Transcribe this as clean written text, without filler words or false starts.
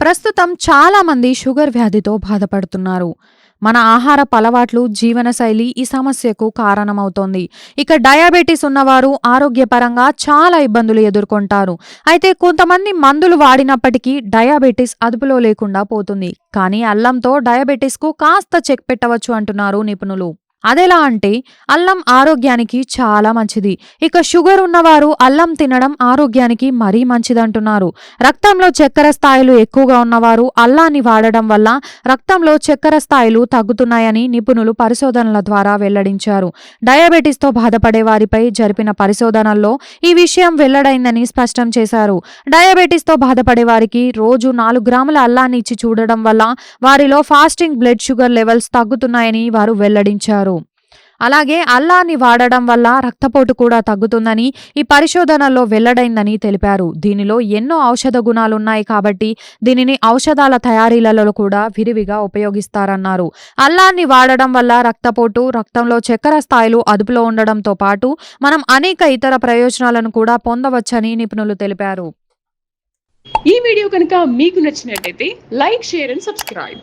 ప్రస్తుతం చాలా మంది షుగర్ వ్యాధితో బాధపడుతున్నారు. మన ఆహారపు అలవాట్లు, జీవనశైలి ఈ సమస్యకు కారణమవుతోంది. ఇక డయాబెటిస్ ఉన్నవారు ఆరోగ్యపరంగా చాలా ఇబ్బందులు ఎదుర్కొంటారు. అయితే కొంతమంది మందులు వాడినప్పటికీ డయాబెటిస్ అదుపులో లేకుండా పోతుంది. కానీ అల్లంతో డయాబెటిస్‌కు కాస్త చెక్ పెట్టవచ్చు అంటున్నారు నిపుణులు. అదెలా అంటే అల్లం ఆరోగ్యానికి చాలా మంచిది. ఇక షుగర్ ఉన్నవారు అల్లం తినడం ఆరోగ్యానికి మరీ మంచిదంటున్నారు. రక్తంలో చక్కెర స్థాయిలు ఎక్కువగా ఉన్నవారు అల్లాన్ని వాడడం వల్ల రక్తంలో చక్కెర స్థాయిలు తగ్గుతున్నాయని నిపుణులు పరిశోధనల ద్వారా వెల్లడించారు. డయాబెటిస్తో బాధపడే వారిపై జరిపిన పరిశోధనల్లో ఈ విషయం వెల్లడైందని స్పష్టం చేశారు. డయాబెటిస్తో బాధపడే వారికి రోజు 4 గ్రాముల అల్లాన్ని ఇచ్చి చూడడం వల్ల వారిలో ఫాస్టింగ్ బ్లడ్ షుగర్ లెవెల్స్ తగ్గుతున్నాయని వారు వెల్లడించారు. అలాగే అల్లాన్ని వాడడం వల్ల రక్తపోటు కూడా తగ్గుతుందని ఈ పరిశోధనల్లో వెల్లడైందని తెలిపారు. దీనిలో ఎన్నో ఔషధ గుణాలున్నాయి కాబట్టి దీనిని ఔషధాల తయారీలలో కూడా విరివిగా ఉపయోగిస్తారన్నారు. అల్లాన్ని వాడడం వల్ల రక్తపోటు, రక్తంలో చక్కెర స్థాయిలు అదుపులో ఉండడంతో పాటు మనం అనేక ఇతర ప్రయోజనాలను కూడా పొందవచ్చని నిపుణులు తెలిపారు. ఈ వీడియో కనుక మీకు నచ్చినట్లయితే లైక్, షేర్ అండ్ సబ్స్క్రైబ్.